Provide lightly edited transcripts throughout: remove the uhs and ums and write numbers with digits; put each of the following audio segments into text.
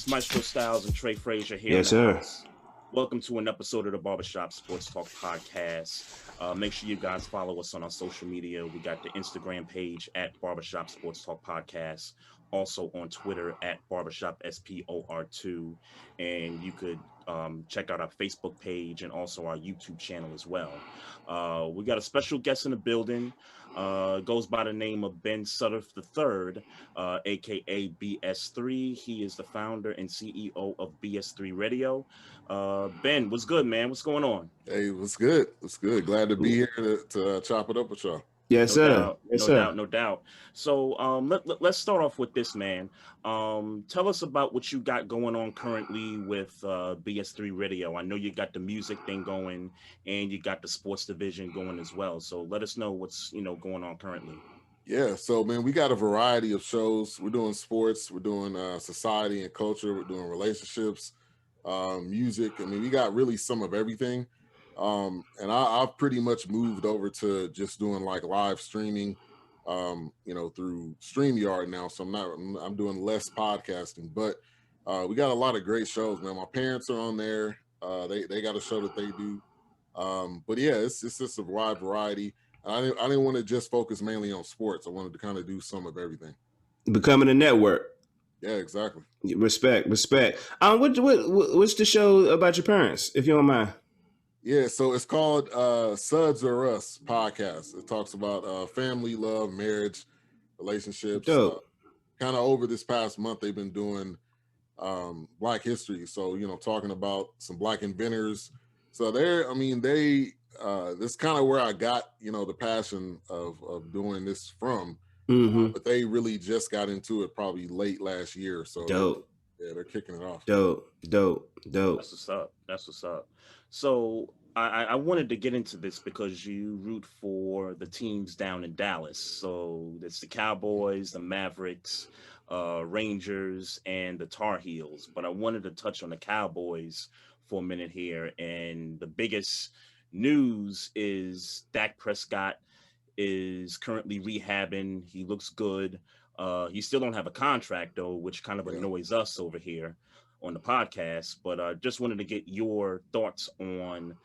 Maestro Styles and Trey Fraser here. Yes, sir. Welcome to an episode of the Barbershop Sports Talk Podcast. Make sure you guys follow us on our social media. We got the Instagram page at Barbershop Sports Talk Podcast. Also on Twitter at Barbershop SPOR2. And you could check out our Facebook page and also our YouTube channel as well. We got a special guest in the building. Goes by the name of Ben Sudderth III, aka BS3. He is the founder and CEO of BS3 Radio. Ben, what's good, man? What's going on? Hey, what's good? What's good? Glad to be here to chop it up with y'all. Yes, sir. No doubt. So let's start off with this, man. Tell us about what you got going on currently with BS3 Radio. I know you got the music thing going, and you got the sports division going as well. So let us know what's going on currently. Yeah, so man, we got a variety of shows. We're doing sports, we're doing society and culture, we're doing relationships, music. I mean, we got really some of everything. And I've pretty much moved over to just doing like live streaming, through StreamYard now. So I'm doing less podcasting, but we got a lot of great shows, man. My parents are on there. They got a show that they do. But yeah, it's just a wide variety. I didn't want to just focus mainly on sports. I wanted to kind of do some of everything. Becoming a network. Yeah, exactly. Respect. What's the show about your parents, if you don't mind? Yeah, so it's called Sudderth Us podcast. It talks about family, love, marriage, relationships. Dope. Kind of over this past month, they've been doing Black history. So, talking about some Black inventors. So this kind of where I got, the passion of doing this from. Mm-hmm. But they really just got into it probably late last year. So dope. Yeah, they're kicking it off. Dope. That's what's up. So I wanted to get into this because you root for the teams down in Dallas. So it's the Cowboys, the Mavericks, Rangers, and the Tar Heels. But I wanted to touch on the Cowboys for a minute here. And the biggest news is Dak Prescott is currently rehabbing. He looks good. He still don't have a contract, though, which kind of annoys us over here on the podcast. But just wanted to get your thoughts on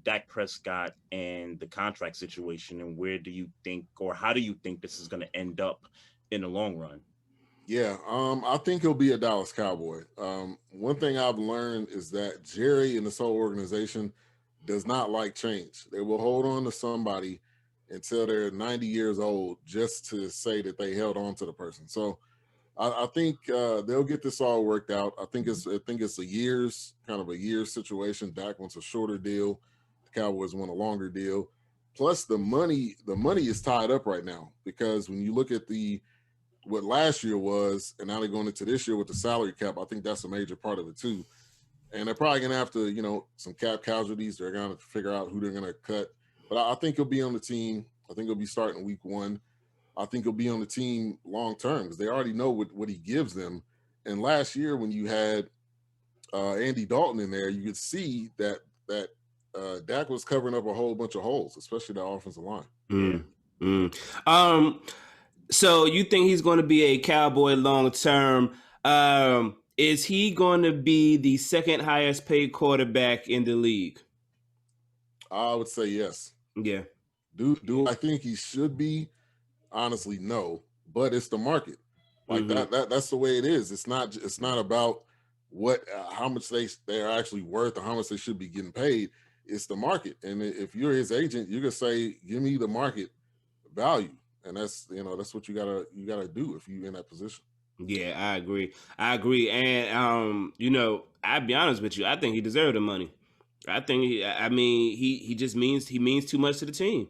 Dak Prescott and the contract situation, and where do you think, or how do you think this is going to end up in the long run? Yeah, I think he'll be a Dallas Cowboy. One thing I've learned is that Jerry and this whole organization does not like change. They will hold on to somebody until they're 90 years old just to say that they held on to the person. So I think they'll get this all worked out. I think it's a year's situation. Dak wants a shorter deal. The Cowboys want a longer deal. Plus the money is tied up right now, because when you look at what last year was, and now they're going into this year with the salary cap, I think that's a major part of it too. And they're probably going to have to, some cap casualties. They're going to figure out who they're going to cut. But I think he'll be on the team. I think he'll be starting week 1. I think he'll be on the team long term because they already know what he gives them. And last year when you had Andy Dalton in there, you could see that Dak was covering up a whole bunch of holes, especially the offensive line. So you think he's going to be a Cowboy long term? Is he going to be the second highest paid quarterback in the league? I would say yes. Yeah. Do I think he should be? Honestly, no. But it's the market. Like that's the way it is. It's not about how much they're actually worth or how much they should be getting paid. It's the market. And if you're his agent, you're gonna say, give me the market value. And that's what you gotta do if you're in that position. Yeah, I agree. And I'll be honest with you, I think he deserved the money. I think he just means too much to the team.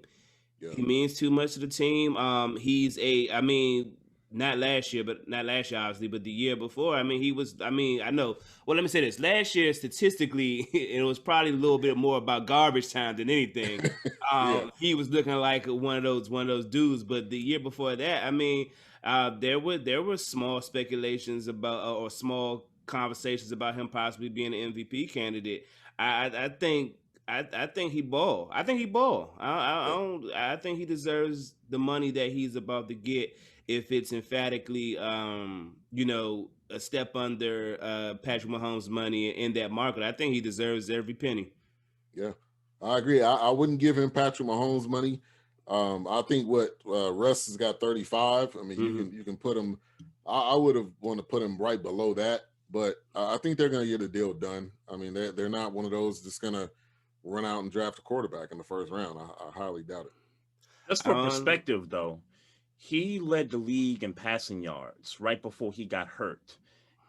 Yeah. He means too much to the team. Not last year, obviously, but the year before. I know. Well, let me say this. Last year, statistically, it was probably a little bit more about garbage time than anything. He was looking like one of those dudes. But the year before that, there were small speculations about or small conversations about him possibly being an MVP candidate. I think he ball. I think he deserves the money that he's about to get if it's emphatically, a step under Patrick Mahomes' money in that market. I think he deserves every penny. Yeah, I agree. I wouldn't give him Patrick Mahomes money. I think what Russ has got 35. I mean, you can put him. I would have wanted to put him right below that, but I think they're going to get a deal done. I mean, they're not one of those that's going to run out and draft a quarterback in the first round. I highly doubt it. Just for perspective, though, he led the league in passing yards right before he got hurt.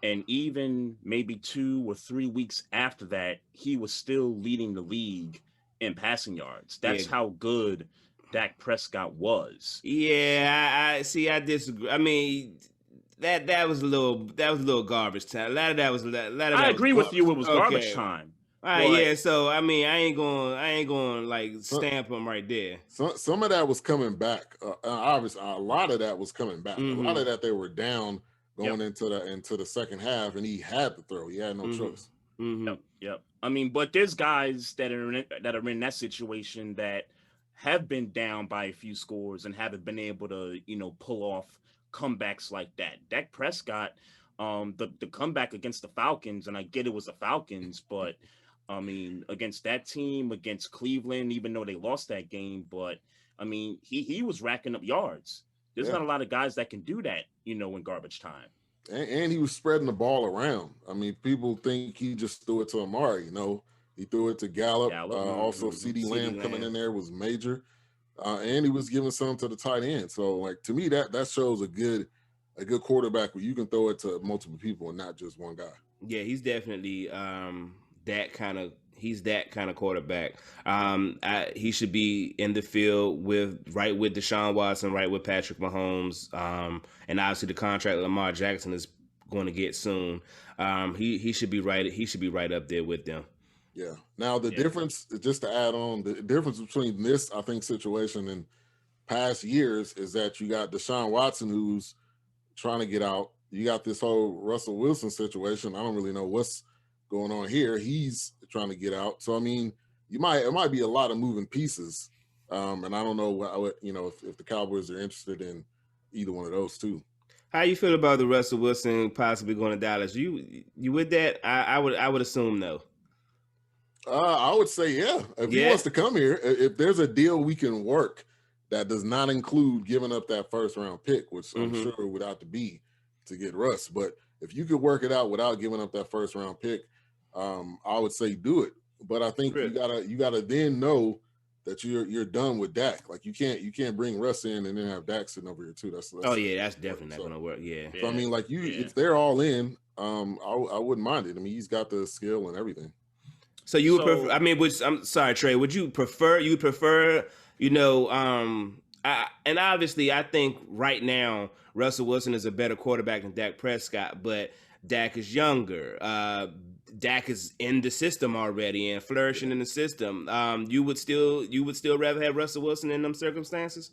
And even maybe 2 or 3 weeks after that, he was still leading the league in passing yards. That's how good Dak Prescott was. Yeah, I see. I disagree. I mean, that was a little garbage time. A lot of that was. I agree with you. It was garbage time. All right, yeah. So I mean, I ain't going like stamp him right there. Some of that was coming back. Obviously, a lot of that was coming back. A lot of that they were down going into the second half, and he had to throw. He had no choice. Yep. I mean, but there's guys that are in that situation that have been down by a few scores and haven't been able to, pull off comebacks like that. Dak Prescott, the comeback against the Falcons, and I get it was the Falcons, but I mean, against that team, against Cleveland, even though they lost that game, but I mean, he was racking up yards. There's not a lot of guys that can do that, in garbage time. And he was spreading the ball around. I mean, people think he just threw it to Amari. He threw it to Gallup. Also, CD Lamb coming in there was major. And he was giving some to the tight end. So, like, to me, that shows a good quarterback where you can throw it to multiple people and not just one guy. Yeah, he's definitely that kind of quarterback. He should be in the field with Deshaun Watson, right with Patrick Mahomes, and obviously the contract Lamar Jackson is going to get soon. He should be right. He should be right up there with them. Yeah. Now the difference, just to add on, the difference between this, I think, situation and past years is that you got Deshaun Watson who's trying to get out. You got this whole Russell Wilson situation. I don't really know what's going on here. He's trying to get out. So I mean, it might be a lot of moving pieces. And I don't know what if the Cowboys are interested in either one of those two. How you feel about the Russell Wilson possibly going to Dallas? You with that? I would assume no. I would say yeah. If he wants to come here, if there's a deal we can work that does not include giving up that first round pick, which I'm sure would have to be to get Russ, but if you could work it out without giving up that first round pick, I would say do it. But I think you gotta then know that you're done with Dak. Like you can't bring Russ in and then have Dak sitting over here too. That's definitely not gonna work. Yeah. So I mean, like if they're all in, I wouldn't mind it. I mean, he's got the skill and everything. So you would prefer? I mean, I'm sorry, Trey. Would you prefer? You prefer? And obviously, I think right now Russell Wilson is a better quarterback than Dak Prescott, but Dak is younger. Dak is in the system already and flourishing in the system. You would still rather have Russell Wilson in them circumstances?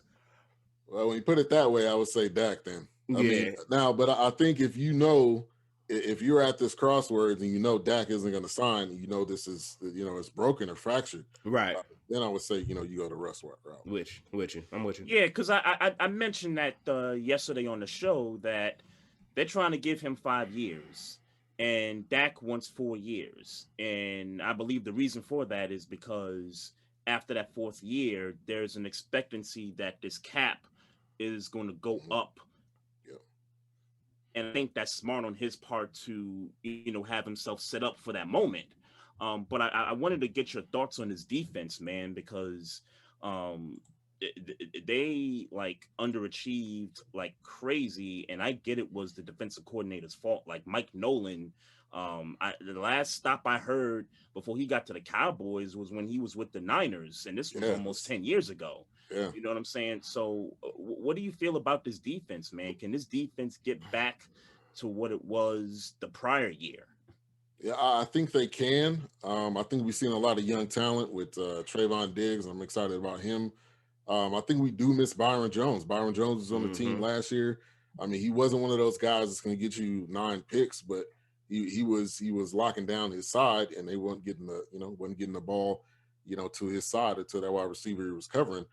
Well, when you put it that way, I would say Dak then. I mean, but I think if you're at this crossroads and Dak isn't going to sign, this is it's broken or fractured, right? Then I would say you go to Russ route. I'm with you. Yeah, because I mentioned that yesterday on the show that they're trying to give him 5 years, and Dak wants 4 years, and I believe the reason for that is because after that 4th year, there's an expectancy that this cap is going to go up. And I think that's smart on his part to, have himself set up for that moment. But I wanted to get your thoughts on his defense, man, because they like underachieved like crazy. And I get it was the defensive coordinator's fault. Like Mike Nolan, the last stop I heard before he got to the Cowboys was when he was with the Niners. And this was almost 10 years ago. Yeah. You know what I'm saying? So what do you feel about this defense, man? Can this defense get back to what it was the prior year? Yeah, I think they can. I think we've seen a lot of young talent with Trayvon Diggs. I'm excited about him. I think we do miss Byron Jones. Byron Jones was on the team last year. I mean, he wasn't one of those guys that's going to get you 9 picks, but he was locking down his side, and they weren't getting the ball, to his side or to that wide receiver he was covering.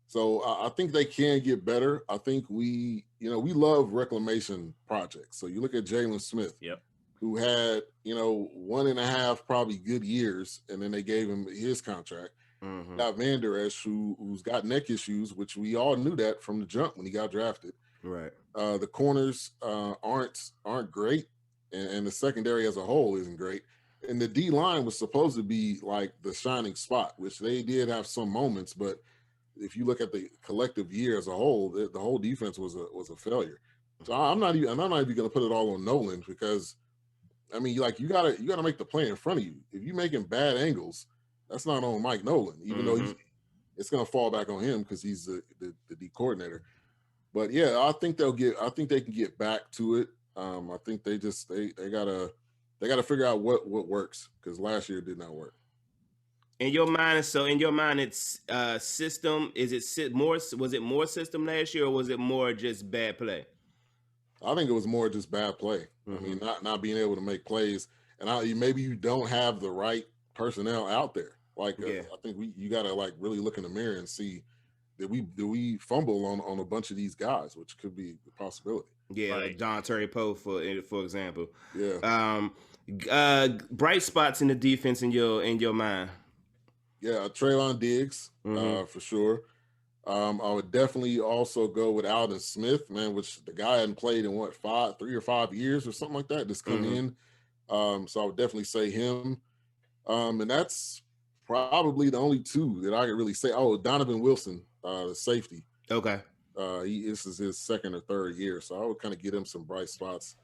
So I think they can get better. I think we love reclamation projects. So you look at Jalen Smith, Yep. who had 1.5 probably good years, and then they gave him his contract. Mm-hmm. Got Van Der Esch, who's got neck issues, which we all knew that from the jump when he got drafted. Right. The corners aren't great, and the secondary as a whole isn't great. And the D line was supposed to be like the shining spot, which they did have some moments, but if you look at the collective year as a whole, the whole defense was a failure. So I'm not even going to put it all on Nolan, because I mean, like, you gotta make the play in front of you. If you're making bad angles, that's not on Mike Nolan, even though it's going to fall back on him because he's the D coordinator. But yeah, I think they can get back to it. I think they gotta figure out what works, because last year it did not work. In your mind, it's system. Was it more system last year, or was it more just bad play? I think it was more just bad play. I mean, not being able to make plays, and maybe you don't have the right personnel out there. Like, I think you gotta like really look in the mirror and see, did we fumble on a bunch of these guys, which could be a possibility. Yeah, Right. like John Terry Poe, for example. Yeah. Bright spots in the defense in your mind. Yeah, Traylon Diggs, for sure. I would definitely also go with Alden Smith, man, which the guy hadn't played in 3 or 5 years or something like that. Just come in. So I would definitely say him. And that's probably the only two that I could really say. Oh, Donovan Wilson, the safety. Okay. This is his second or third year, so I would kind of get him some bright spots,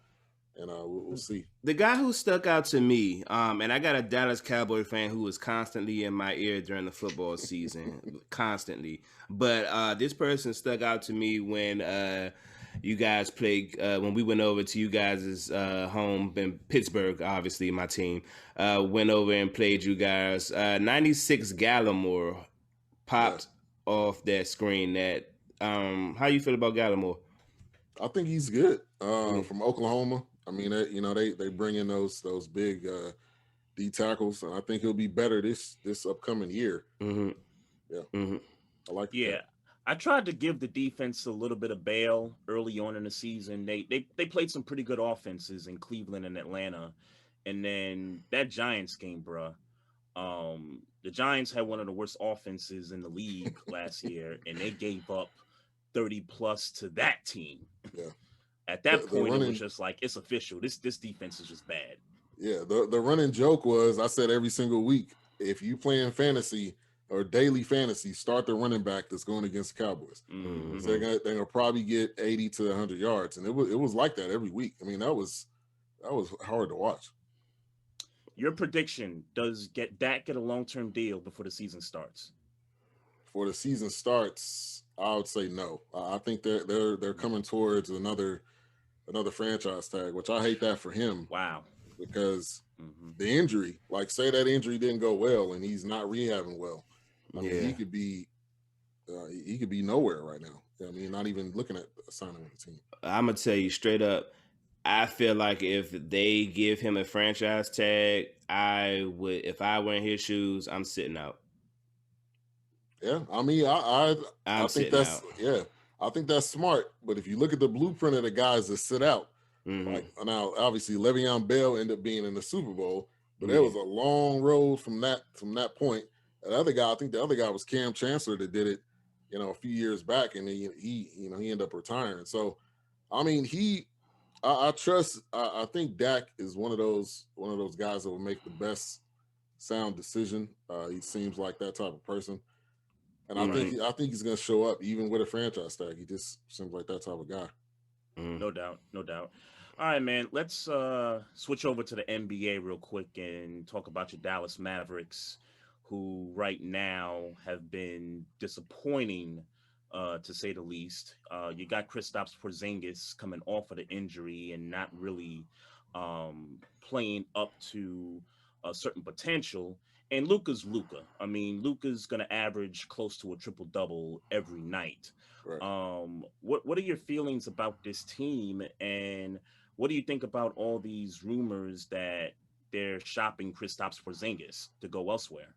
and we'll see. The guy who stuck out to me, and I got a Dallas Cowboy fan who was constantly in my ear during the football season, constantly. But this person stuck out to me when you guys played, when we went over to you guys' home in Pittsburgh, obviously my team, went over and played you guys. 96 Gallimore popped off that screen. That how you feel about Gallimore? I think he's good. From Oklahoma. I mean, they bring in those big D tackles, and I think he'll be better this upcoming year. Yeah, I like that. Yeah. I tried to give the defense a little bit of bail early on in the season. They played some pretty good offenses in Cleveland and Atlanta, and then that Giants game, bruh. The Giants had one of the worst offenses in the league last year, and they gave up 30 plus to that team. Yeah. At that point, it was just like, it's official. This defense is just bad. Yeah, the running joke was, I said every single week, if you playing fantasy or daily fantasy, start the running back that's going against the Cowboys. So they're gonna probably get 80 to 100 yards, and it was like that every week. I mean, that was hard to watch. Your prediction: does Dak get a long-term deal before the season starts? Before the season starts, I would say no. I think they're coming towards another franchise tag, which I hate that for him. Wow. Because the injury, like, say that injury didn't go well and he's not rehabbing well, I mean, he could be nowhere right now. I mean, not even looking at signing with the team. I'm gonna tell you straight up, I feel like if they give him a franchise tag, I would. If I were in his shoes, I'm sitting out. Yeah, I mean, I think that's out. Yeah, I think that's smart. But if you look at the blueprint of the guys that sit out, like, now obviously Le'Veon Bell ended up being in the Super Bowl, but there was a long road from that point. The other guy, I think the other guy was Cam Chancellor that did it, a few years back, and he ended up retiring. So, I mean, I trust. I think Dak is one of those guys that will make the best sound decision. He seems like that type of person. And I think he's going to show up even with a franchise tag. He just seems like that type of guy. No doubt. All right, man. Let's switch over to the NBA real quick and talk about your Dallas Mavericks, who right now have been disappointing, to say the least. You got Kristaps Porzingis coming off of the injury and not really playing up to a certain potential. And Luka's Luka. I mean, Luka's going to average close to a triple-double every night. Right. What are your feelings about this team, and what do you think about all these rumors that they're shopping Kristaps Porzingis to go elsewhere?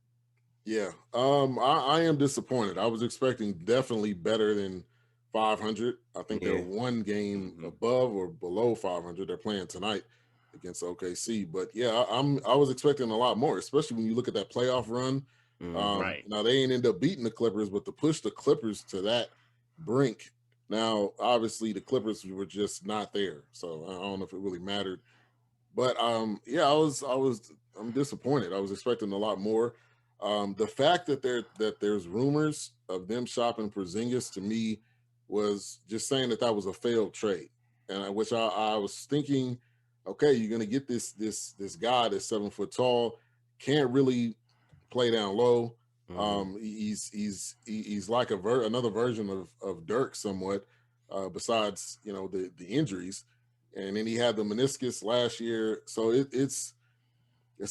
Yeah. I am disappointed. I was expecting definitely better than 500. I think they're Yeah. one game above or below 500. They're playing tonight against OKC. But yeah, I was expecting a lot more, especially when you look at that playoff run. Right. Now they ain't end up beating the Clippers, but to push the Clippers to that brink. Now, obviously, the Clippers were just not there, so I don't know if it really mattered. But yeah, I'm disappointed. I was expecting a lot more. The fact that there's rumors of them shopping Porzingis to me was just saying that was a failed trade, and I was thinking, okay, you're gonna get this guy that's 7 foot tall, can't really play down low. He's like another version of Dirk somewhat, besides the injuries, and then he had the meniscus last year. So it's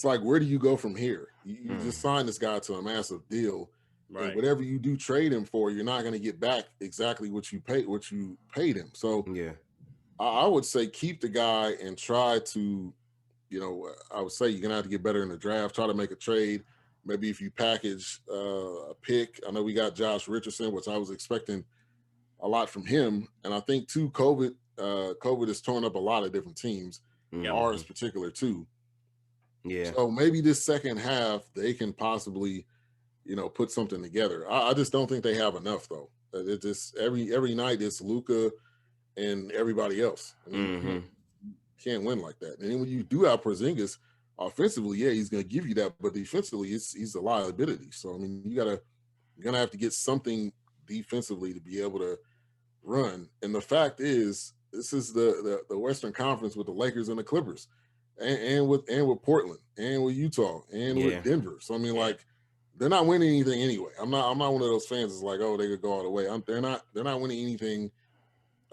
like, where do you go from here? You just signed this guy to a massive deal, Right. and whatever you do trade him for, you're not going to get back exactly what you paid him. So Yeah. I would say keep the guy and try to, I would say you're gonna have to get better in the draft. Try to make a trade. Maybe if you package a pick. I know we got Josh Richardson, which I was expecting a lot from him, and I think too, COVID has torn up a lot of different teams, ours particular too. Yeah. So maybe this second half they can possibly, put something together. I just don't think they have enough though. It just every night it's Luka and everybody else. I mean, can't win like that. And then when you do have Porzingis offensively, yeah, he's going to give you that, but defensively, he's a liability. So I mean, you're gonna have to get something defensively to be able to run. And the fact is, this is the Western Conference with the Lakers and the Clippers, and with Portland, and with Utah, and with Denver. So I mean, like, they're not winning anything anyway. I'm not one of those fans that's like, oh, they could go all the way. They're not winning anything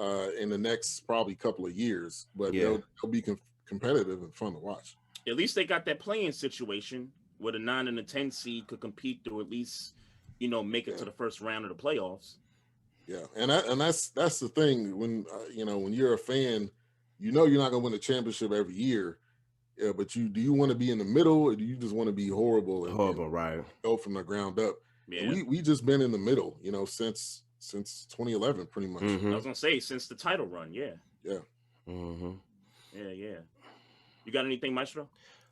in the next probably couple of years, but they'll be competitive and fun to watch. At least they got that playing situation where the 9 and the 10 seed could compete to at least, make it to the first round of the playoffs. Yeah, and that's the thing when when you're a fan, you're not gonna win a championship every year. Yeah, but do you want to be in the middle, or do you just want to be horrible and right? Go from the ground up. Yeah, we just been in the middle, since 2011, pretty much. I was gonna say since the title run, yeah. Yeah. Yeah. You got anything, Maestro?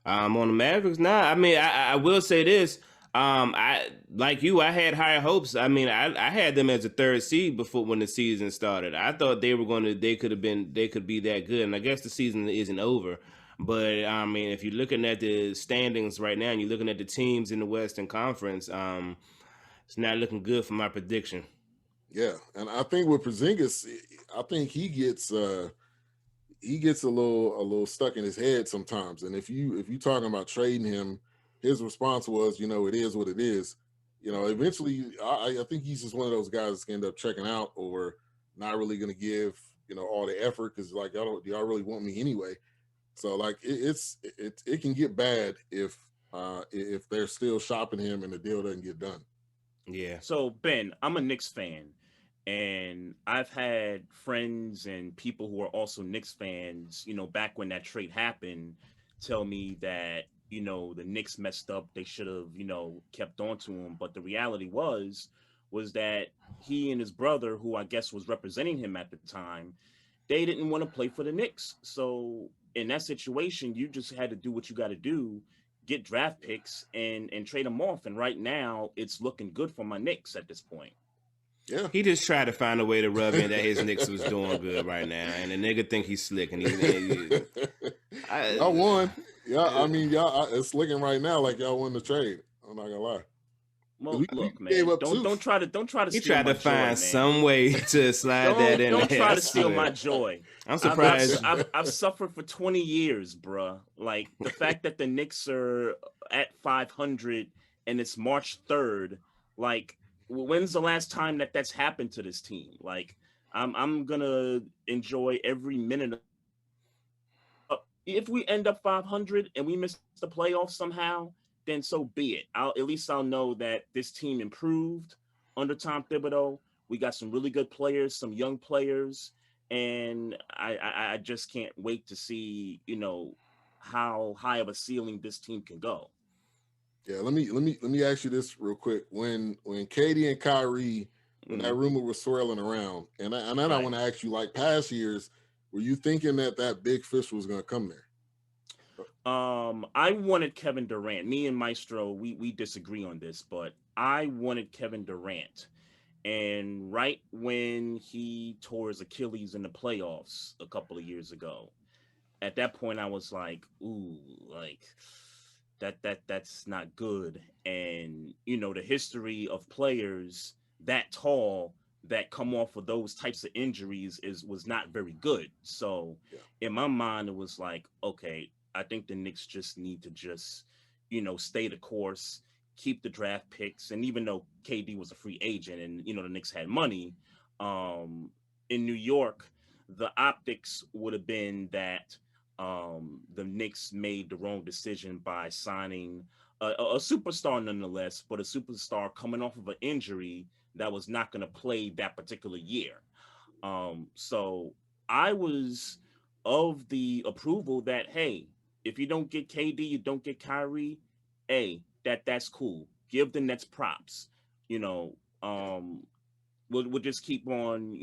On the Mavericks, nah. I mean, I will say this. I like you. I had higher hopes. I mean, I had them as a third seed before when the season started. I thought they could be that good. And I guess the season isn't over. But I mean, if you're looking at the standings right now, and you're looking at the teams in the Western Conference, it's not looking good for my prediction. Yeah, and I think with Porzingis, I think he gets a little stuck in his head sometimes. And if you talking about trading him, his response was, it is what it is. Eventually, I think he's just one of those guys that's gonna end up checking out or not really gonna give all the effort because like y'all really want me anyway. So like it can get bad if they're still shopping him and the deal doesn't get done. Yeah. So Ben, I'm a Knicks fan, and I've had friends and people who are also Knicks fans, back when that trade happened, tell me that, the Knicks messed up. They should have, kept on to him. But the reality was that he and his brother, who I guess was representing him at the time, they didn't want to play for the Knicks. So in that situation, you just had to do what you got to do, get draft picks and trade them off. And right now it's looking good for my Knicks at this point. Yeah. He just tried to find a way to rub in that his Knicks was doing good right now, and the nigga think he's slick, and y'all won. Yeah, I mean, y'all, it's looking right now like y'all won the trade. I'm not gonna lie. Well, look, man, don't try to. He tried to find some way to slide that in. Don't try to steal my joy. I'm surprised. I've suffered for 20 years, bruh. Like the fact that the Knicks are at 500 and it's March 3rd. Like, when's the last time that's happened to this team? Like, I'm gonna enjoy every minute. If we end up 500 and we miss the playoffs somehow, then so be it. I'll know that this team improved under Tom Thibodeau. We got some really good players, some young players, and I just can't wait to see, how high of a ceiling this team can go. Yeah, let me ask you this real quick. When Katie and Kyrie, when that rumor was swirling around, and then I want to ask you, like past years, were you thinking that big fish was going to come there? I wanted Kevin Durant. Me and Maestro, we disagree on this, but I wanted Kevin Durant. And right when he tore his Achilles in the playoffs a couple of years ago, at that point I was like, ooh, like that's not good. And the history of players that tall that come off of those types of injuries was not very good. So in my mind it was like, okay, I think the Knicks just need to stay the course, keep the draft picks. And even though KD was a free agent and the Knicks had money, in New York the optics would have been that the Knicks made the wrong decision by signing a superstar nonetheless, but a superstar coming off of an injury that was not going to play that particular year. So I was of the approval that, hey, if you don't get KD, you don't get Kyrie, hey, that's cool. Give the Nets props. You know, we'll just keep on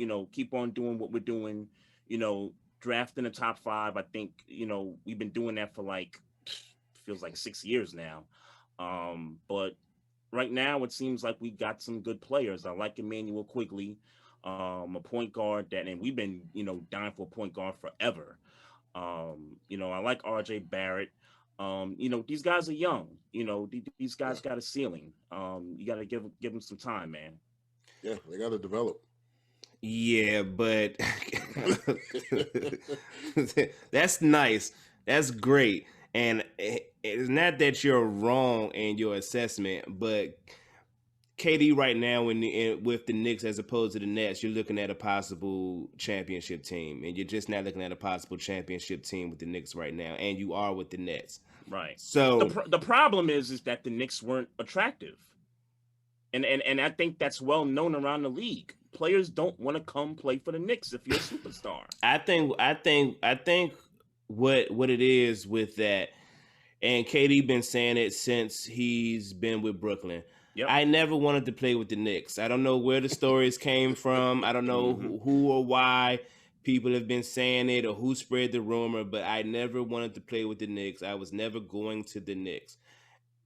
doing what we're doing. Drafting the top five. I think we've been doing that for like feels like 6 years now. But right now it seems like we got some good players. I like Emmanuel Quigley, a point guard and we've been dying for a point guard forever. I like RJ Barrett. These guys are young. These guys got a ceiling. You got to give them some time, man. Yeah, they got to develop. Yeah, but that's nice. That's great. And it's not that you're wrong in your assessment, but KD right now with the Knicks as opposed to the Nets, you're looking at a possible championship team, and you're just not looking at a possible championship team with the Knicks right now, and you are with the Nets. Right. So the problem is that the Knicks weren't attractive. And I think that's well known around the league. Players don't want to come play for the Knicks if you're a superstar. I think what it is with that, and KD been saying it since he's been with Brooklyn. Yep. I never wanted to play with the Knicks. I don't know where the stories came from. I don't know who or why people have been saying it or who spread the rumor, but I never wanted to play with the Knicks. I was never going to the Knicks.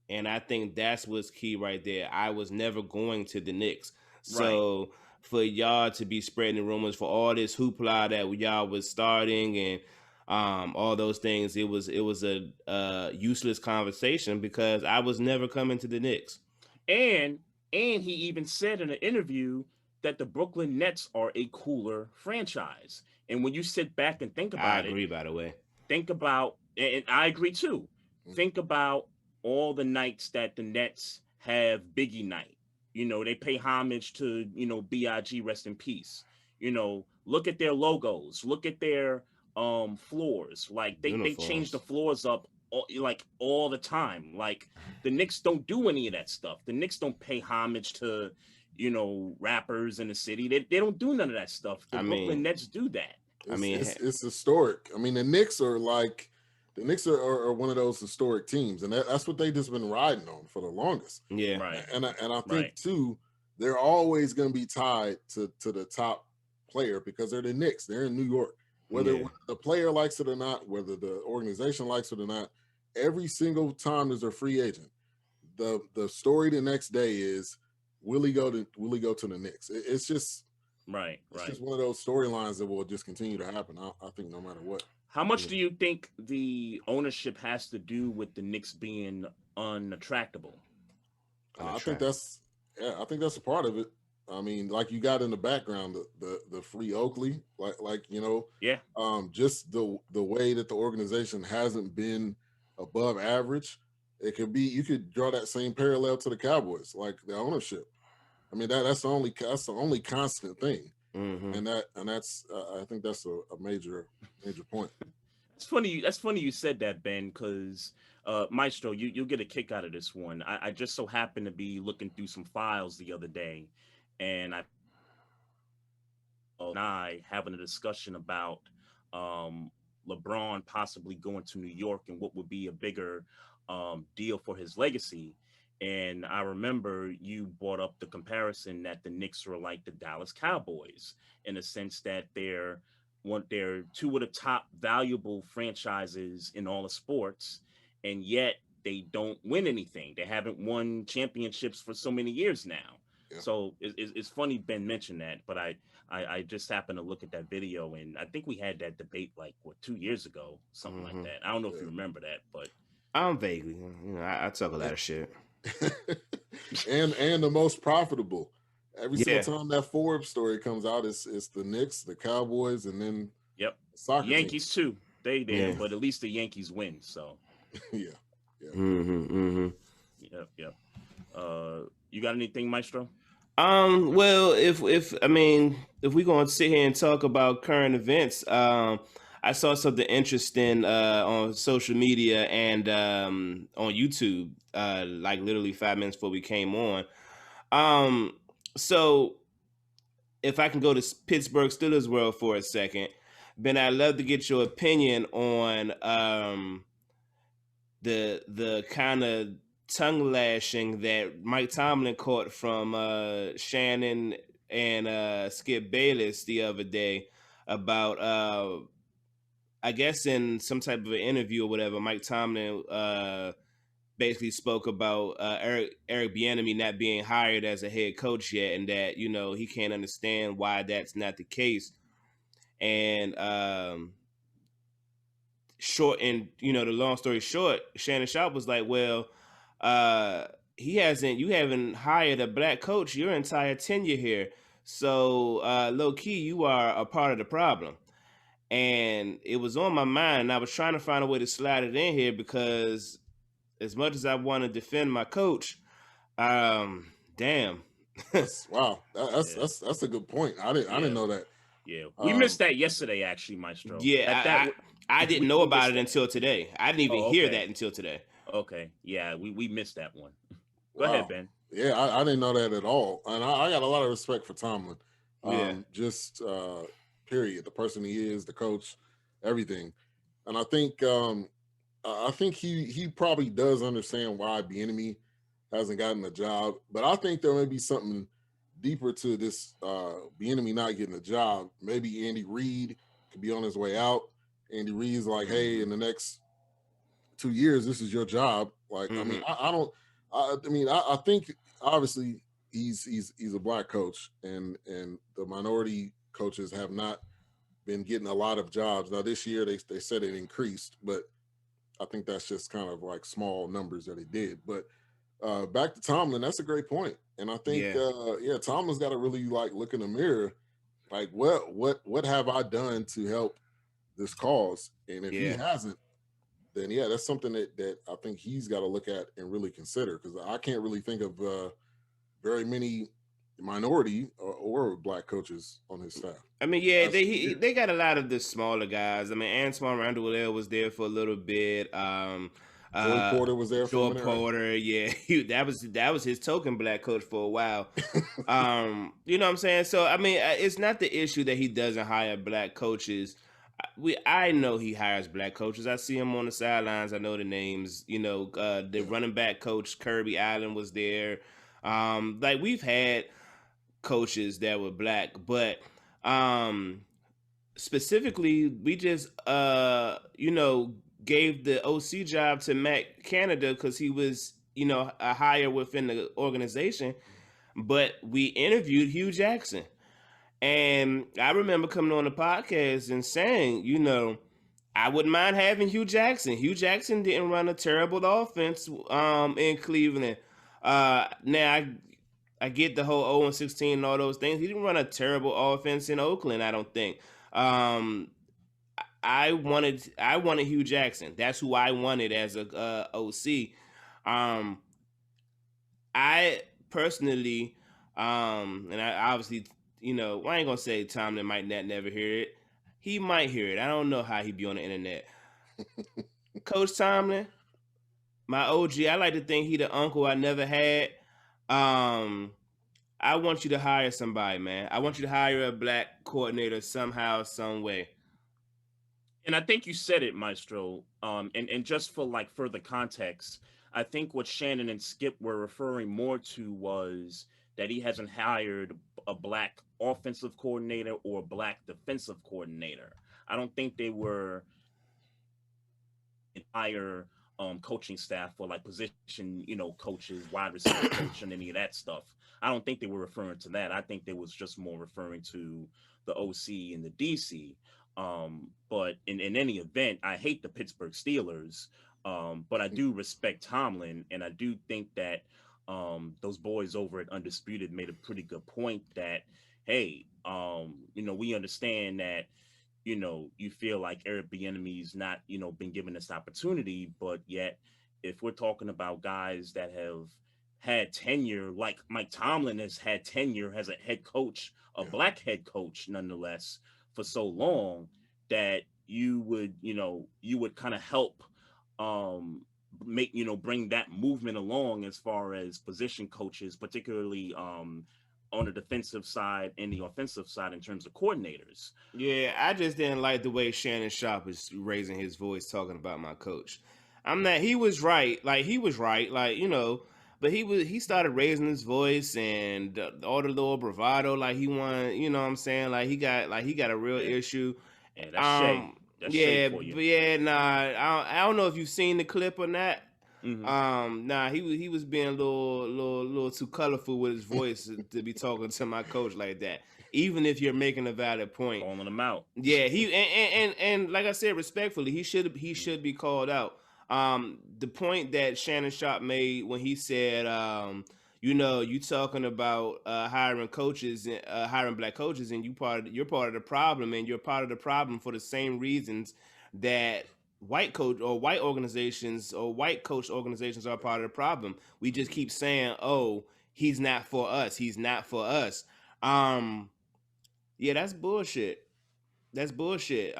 And I think that's what's key right there. I was never going to the Knicks. So for y'all to be spreading the rumors, for all this hoopla that y'all was starting and all those things, it was a useless conversation because I was never coming to the Knicks. And he even said in an interview that the Brooklyn Nets are a cooler franchise. And when you sit back and think about it, I agree, by the way. Think about, and I agree too. Think about all the nights that the Nets have Biggie night. They pay homage to, B.I.G. rest in peace. Look at their logos. Look at their floors. Like they change the floors up all the time. Like the Knicks don't do any of that stuff. The Knicks don't pay homage to, rappers in the city. They don't do none of that stuff. The Brooklyn Nets do that. It's historic. I mean, the Knicks are one of those historic teams, and that's what they just been riding on for the longest. Yeah, right. And I think too, they're always going to be tied to the top player because they're the Knicks. They're in New York. Whether the player likes it or not, whether the organization likes it or not, every single time there's a free agent, the story the next day is will he go to the Knicks? It's just It's just one of those storylines that will just continue to happen. I think no matter what. How much do you think the ownership has to do with the Knicks being unattractable? I think that's a part of it. I mean, like you got in the background the free Oakley, just the way that the organization hasn't been above average. You could draw that same parallel to the Cowboys, like the ownership. I mean that's the only constant thing. And that's I think that's a major point. It's funny. That's funny you said that, Ben, because Maestro, you'll get a kick out of this one. I just so happened to be looking through some files the other day, and I having a discussion about LeBron possibly going to New York and what would be a bigger deal for his legacy. And I remember you brought up the comparison that the Knicks were like the Dallas Cowboys in the sense that they're two of the top valuable franchises in all of sports, and yet they don't win anything. They haven't won championships for so many years now. Yeah. So it's funny Ben mentioned that, but I just happened to look at that video, and I think we had that debate like 2 years ago, something like that. I don't know if you remember that, but I'm vaguely, I talk a lot of shit. and the most profitable. Every Yeah. single time that Forbes story comes out, it's the Knicks, the Cowboys, and then yep, soccer Yankees too. They did, Yeah. but at least the Yankees win. So yeah. Yep. You got anything, Maestro? Well, if we're gonna sit here and talk about current events, I saw something interesting on social media and on YouTube, like literally 5 minutes before we came on. So if I can go to Pittsburgh Steelers world for a second, Ben, I'd love to get your opinion on the kind of tongue lashing that Mike Tomlin caught from Shannon and Skip Bayless the other day about I guess in some type of an interview or whatever. Mike Tomlin basically spoke about Eric Bieniemy not being hired as a head coach yet, and that he can't understand why that's not the case. And the long story short, Shannon Sharp was like, well, you haven't hired a black coach your entire tenure here. So low key, you are a part of the problem. And it was on my mind, and I was trying to find a way to slide it in here because as much as I want to defend my coach, damn. Wow, that's a good point. I didn't know that. Yeah, we missed that yesterday, actually, Maestro. Yeah, I didn't know about it until today. I didn't even hear that until today. Okay, yeah, we missed that one. Go ahead, Ben. Yeah, I didn't know that at all, and I got a lot of respect for Tomlin. Just period. The person he is, the coach, everything, and I think he probably does understand why Bieniemy hasn't gotten a job, but I think there may be something deeper to this Bieniemy not getting a job. Maybe Andy Reid could be on his way out. Andy Reid's like, hey, in the next 2 years, this is your job. Like, I mean, I think obviously he's a black coach, and the minority coaches have not been getting a lot of jobs. Now this year they said it increased, but I think that's just kind of like small numbers that it did. But back to Tomlin, that's a great point. And I think Tomlin's got to really like look in the mirror, like what have I done to help this cause? And if he hasn't, then that's something that I think he's got to look at and really consider, because I can't really think of very many minority or black coaches on his staff. I mean, they got a lot of the smaller guys. I mean, Antoine Randall was there for a little bit. Joey Porter was there for a minute. Porter, yeah, that was his token black coach for a while. You know what I'm saying? So I mean, it's not the issue that he doesn't hire black coaches. I know he hires black coaches. I see him on the sidelines. I know the names. The running back coach Kirby Allen was there. Like we've had coaches that were black, but specifically we just gave the OC job to Matt Canada because he was a hire within the organization. But we interviewed Hugh Jackson, and I remember coming on the podcast and saying, I wouldn't mind having Hugh Jackson. Hugh Jackson didn't run a terrible offense in Cleveland. Now I get the whole 0-16 and all those things. He didn't run a terrible offense in Oakland, I don't think. I wanted Hugh Jackson. That's who I wanted as a OC. I personally, and I obviously, I ain't gonna say Tomlin might not never hear it. He might hear it. I don't know how he be on the internet. Coach Tomlin, my OG. I like to think he the uncle I never had. I want you to hire somebody, man. I want you to hire a black coordinator somehow, some way. And I think you said it, Maestro. And just for like further context, I think what Shannon and Skip were referring more to was that he hasn't hired a black offensive coordinator or a black defensive coordinator. I don't think they were entire coaching staff for like position, coaches, wide receiver coach, and any of that stuff. I don't think they were referring to that. I think they was just more referring to the OC and the DC. But in any event, I hate the Pittsburgh Steelers, but I do respect Tomlin, and I do think that those boys over at Undisputed made a pretty good point that, hey, we understand that you feel like Eric Bieniemy's not, been given this opportunity, but yet if we're talking about guys that have had tenure, like Mike Tomlin has had tenure as a head coach, a black head coach, nonetheless, for so long, that you would kind of help bring that movement along as far as position coaches, particularly on the defensive side and the offensive side in terms of coordinators. Yeah, I just didn't like the way Shannon Sharp was raising his voice talking about my coach. He was right, but he started raising his voice and all the little bravado, like he wanted, you know what I'm saying? Like he got a real issue. Yeah, that's Shay. That's Shay for you. But yeah, nah, I don't know if you've seen the clip or not. Mm-hmm. He was being a little too colorful with his voice to be talking to my coach like that. Even if you're making a valid point, calling him out. Yeah, and like I said, respectfully, he should be called out. The point that Shannon Sharp made when he said, you talking about hiring coaches, hiring black coaches, and you're part of the problem, and you're part of the problem for the same reasons that white coach or white organizations or white coach organizations are part of the problem. We just keep saying, "Oh, he's not for us. He's not for us." Yeah, that's bullshit. That's bullshit.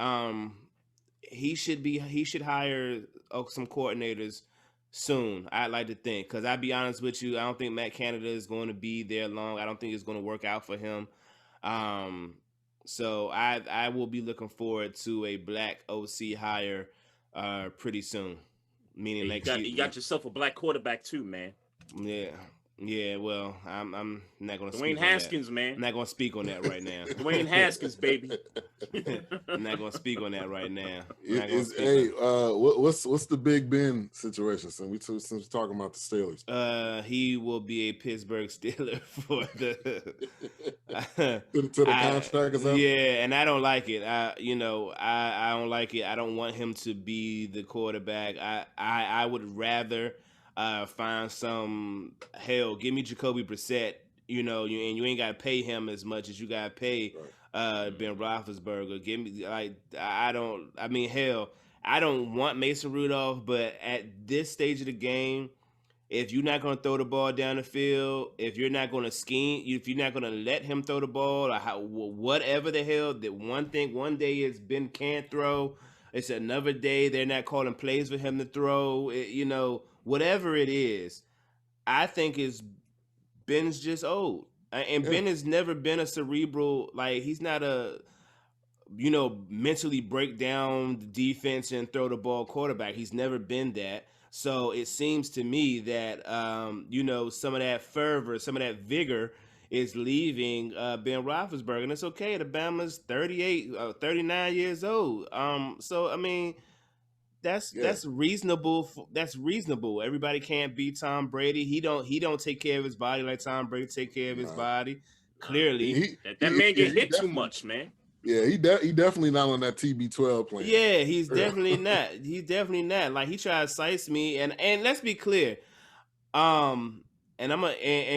He should hire some coordinators soon. I'd like to think, because I'll be honest with you, I don't think Matt Canada is going to be there long. I don't think it's going to work out for him. So I will be looking forward to a black OC hire pretty soon. Meaning you got yourself a black quarterback too, man. Yeah. Well, I'm not going to. Dwayne Haskins, man. I'm not going to speak on that right now. Dwayne Haskins, baby. I'm not going to speak on that right now. What's the Big Ben situation? Since we're talking about the Steelers, he will be a Pittsburgh Steeler for the to the contract. Yeah, and I don't like it. I don't like it. I don't want him to be the quarterback. I would rather find some give me Jacoby Brissett. And you ain't got to pay him as much as you got to pay Ben Roethlisberger. Give me I don't want Mason Rudolph, but at this stage of the game, if you're not going to throw the ball down the field, if you're not going to scheme, if you're not going to let him throw the ball, or whatever the hell, that one day is Ben can't throw. It's another day they're not calling plays for him to throw. Whatever it is, I think Ben's just old. And Ben has never been a cerebral, like he's not a, mentally break down the defense and throw the ball quarterback. He's never been that. So it seems to me that, some of that fervor, some of that vigor is leaving Ben Roethlisberger. And it's okay. The Bama's 39 years old. That's reasonable. That's reasonable. Everybody can't beat Tom Brady. He don't take care of his body like Tom Brady take care of his body. Clearly, that man get hit too much, man. Yeah, he definitely not on that TB12 plan. Yeah, he's definitely not. He's definitely not. Like he tried to size me, and let's be clear. And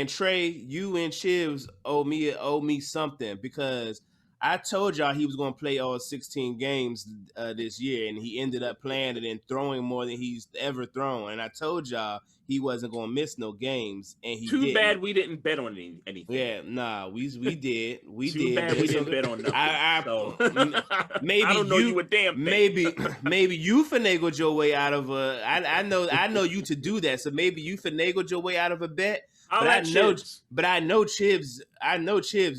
Trey, you and Chivs owe me something, because I told y'all he was going to play all 16 games this year, and he ended up playing it and throwing more than he's ever thrown. And I told y'all he wasn't going to miss no games, and he Too bad we didn't bet on anything. Yeah, nah, we did. We Too did. bad we didn't bet on nothing. Maybe I don't know you a damn thing. Maybe you finagled your way out of a. I know you to do that, so maybe you finagled your way out of a bet. But I know Chivs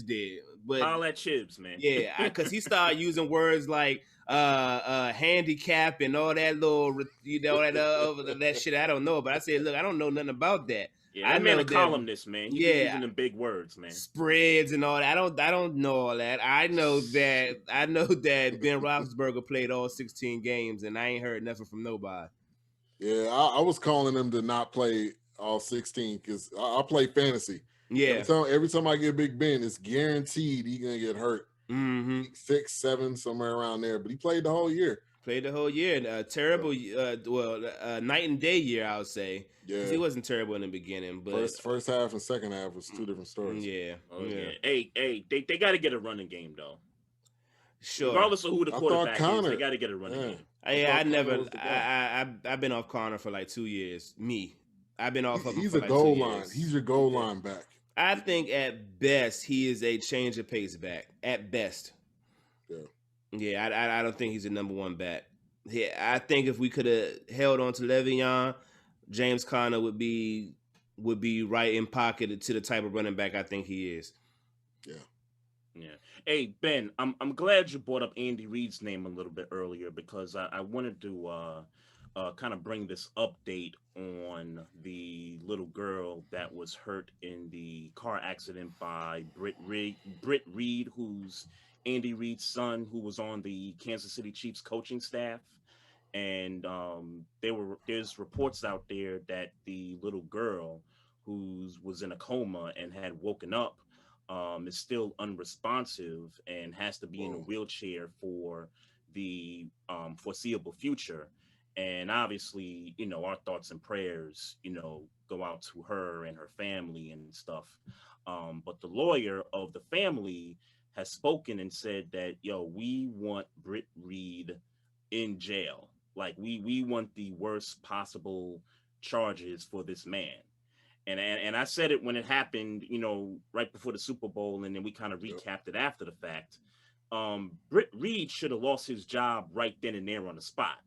did. but Holla at Chibs, man. yeah, because he started using words like handicap and all that little, that shit I don't know. But I said, look, I don't know nothing about that. Yeah, I that man know a columnist, man. He be yeah, using them big words, man. spreads and all that. I don't know all that. I know that Ben Roethlisberger played all 16 games, and I ain't heard nothing from nobody. Yeah, I was calling him to not play all 16 because I play fantasy. Yeah. Every time I get Big Ben, it's guaranteed he's gonna get hurt. Mm-hmm. 6, 7, somewhere around there. But he played the whole year. Played the whole year. Terrible, night and day year, I would say. Yeah, he wasn't terrible in the beginning, but first half and second half was two different stories. Yeah. Oh, yeah. Hey, they got to get a running game though. Sure. Regardless of who the quarterback is, they got to get a running game. I've been off Connor for like 2 years. I've been off of him. He's for a like goal 2 line. years. He's your goal line back. I think at best he is a change of pace back. At best. Yeah. Yeah, I don't think he's a number one back. Yeah, I think if we could have held on to Le'Veon, James Conner would be right in pocket to the type of running back I think he is. Yeah. Hey Ben, I'm glad you brought up Andy Reid's name a little bit earlier because I wanted to kind of bring this update on the little girl that was hurt in the car accident by Britt Reid, who's Andy Reid's son, who was on the Kansas City Chiefs coaching staff. And there's reports out there that the little girl who was in a coma and had woken up is still unresponsive and has to be in a wheelchair for the foreseeable future. And obviously, our thoughts and prayers, go out to her and her family and stuff. But the lawyer of the family has spoken and said that, we want Britt Reid in jail. Like we want the worst possible charges for this man. And I said it when it happened, right before the Super Bowl, and then we kind of recapped it after the fact. Britt Reid should have lost his job right then and there on the spot.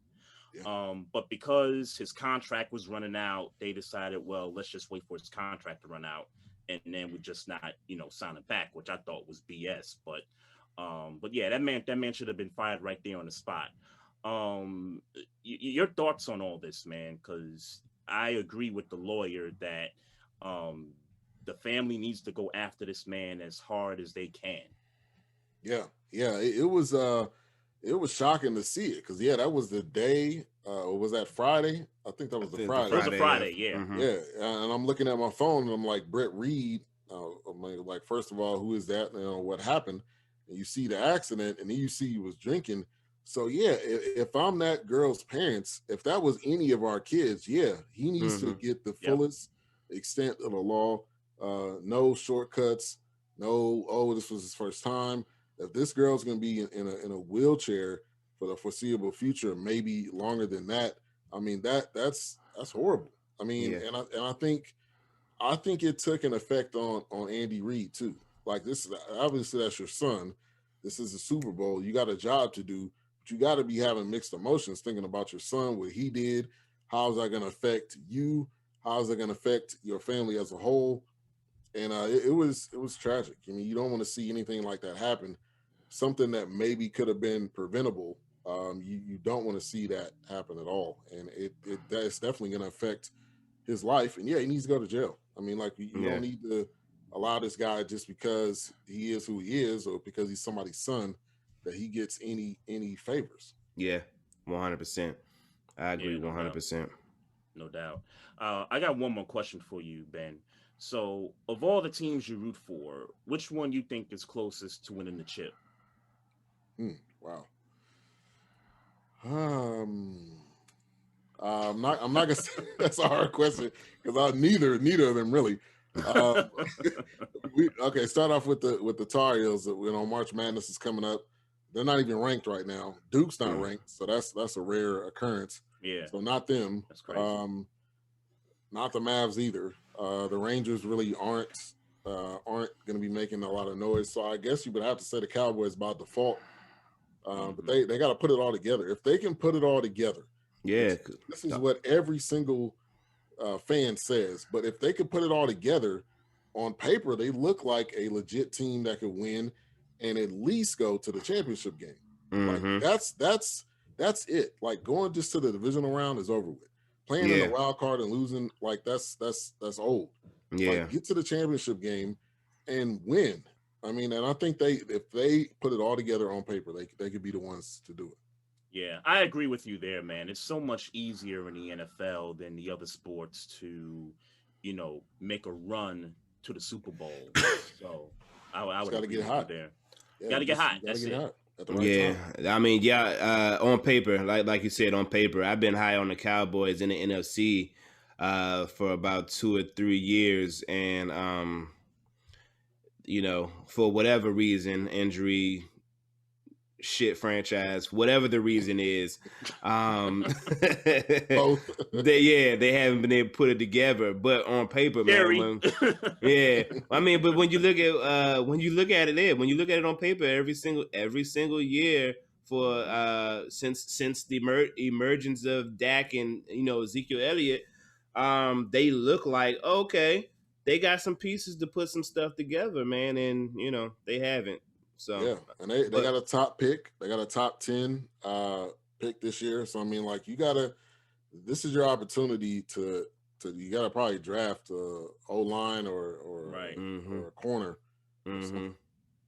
Yeah. But because his contract was running out, they decided, well, let's just wait for his contract to run out, and then we just not, sign it back, which I thought was BS. But yeah, that man should have been fired right there on the spot. Your thoughts on all this, man? Because I agree with the lawyer that the family needs to go after this man as hard as they can. Yeah, it was shocking to see it because that was the day. Was that Friday? I think that was the Friday. It was a Friday, yeah. Mm-hmm. Yeah, and I'm looking at my phone and I'm like, Britt Reid. I'm like, first of all, who is that? What happened? And you see the accident, and then you see he was drinking. So yeah, if I'm that girl's parents, if that was any of our kids, he needs to get the fullest extent of the law. No shortcuts. No, this was his first time. If this girl's going to be in a wheelchair for the foreseeable future, maybe longer than that, I mean that's horrible. I mean, and I think it took an effect on Andy Reid too. Like this, obviously that's your son. This is the Super Bowl. You got a job to do. You got to be having mixed emotions thinking about your son, what he did. How is that going to affect you? How is it going to affect your family as a whole? And it was tragic. I mean, you don't want to see anything like that happen. Something that maybe could have been preventable. You don't want to see that happen at all. And that's definitely going to affect his life. And he needs to go to jail. I mean, like you don't need to allow this guy just because he is who he is or because he's somebody's son that he gets any favors. Yeah, 100%. I agree 100%. No doubt. I got one more question for you, Ben. So, of all the teams you root for, which one you think is closest to winning the chip? Wow. I'm not gonna say that's a hard question because neither of them really. Start off with the Tar Heels. March Madness is coming up. They're not even ranked right now. Duke's not ranked, so that's a rare occurrence. Yeah. So not them. That's crazy. Not the Mavs either. The Rangers really aren't going to be making a lot of noise. So I guess you would have to say the Cowboys by default. But they got to put it all together. If they can put it all together, this is what every single fan says. But if they could put it all together on paper, they look like a legit team that could win. and at least go to the championship game. Mm-hmm. Like that's it. Like going just to the divisional round is over with. Playing in the wild card and losing, like that's old. Yeah. Like get to the championship game and win. I mean, and I think if they put it all together on paper, they could be the ones to do it. Yeah, I agree with you there, man. It's so much easier in the NFL than the other sports to, make a run to the Super Bowl. So I would agree with you there. Yeah, gotta get hot. That's it. Hot at the right time. I mean, on paper, like you said, on paper, I've been high on the Cowboys in the NFC for about 2 or 3 years, and for whatever reason, injury, shit franchise, whatever the reason is, they haven't been able to put it together. But on paper, man, I mean, but when you look at it on paper, every single year for since the emergence of Dak and Ezekiel Elliott, they look like okay, they got some pieces to put some stuff together, man, and they haven't. So yeah, and they got a top pick. They got a top 10 pick this year. So I mean, like this is your opportunity to you gotta probably draft O-line or a corner. Mm-hmm.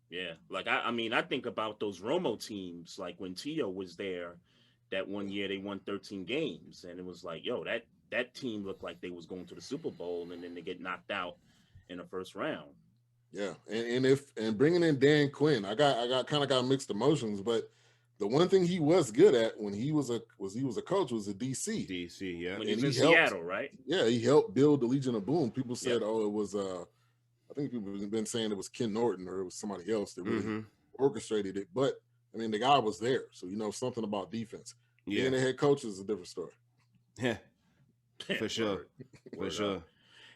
Yeah, like I think about those Romo teams. Like when Tio was there, that one year they won 13 games, and it was like, yo, that team looked like they was going to the Super Bowl, and then they get knocked out in the first round. Yeah, and bringing in Dan Quinn, I got mixed emotions, but the one thing he was good at when he was a coach was a DC. DC, yeah. When he was in Seattle, right? Yeah, he helped build the Legion of Boom. People said, oh, it was I think people have been saying it was Ken Norton or it was somebody else that really orchestrated it. But I mean, the guy was there, so something about defense. Yeah, being a head coach is a different story. Yeah, for sure, for sure.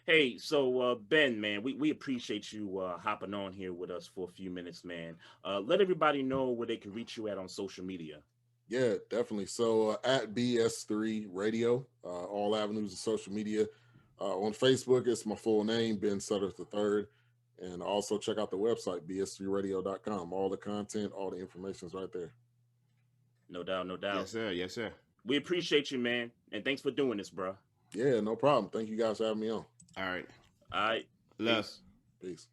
Hey, so Ben, man, we appreciate you hopping on here with us for a few minutes, man. Let everybody know where they can reach you at on social media. Yeah, definitely. So at BS3 Radio, all avenues of social media. On Facebook, it's my full name, Ben Sudderth III. And also check out the website, bs3radio.com. All the content, all the information is right there. No doubt, no doubt. Yes, sir. Yes, sir. We appreciate you, man. And thanks for doing this, bro. Yeah, no problem. Thank you guys for having me on. All right. All right. Love. Peace.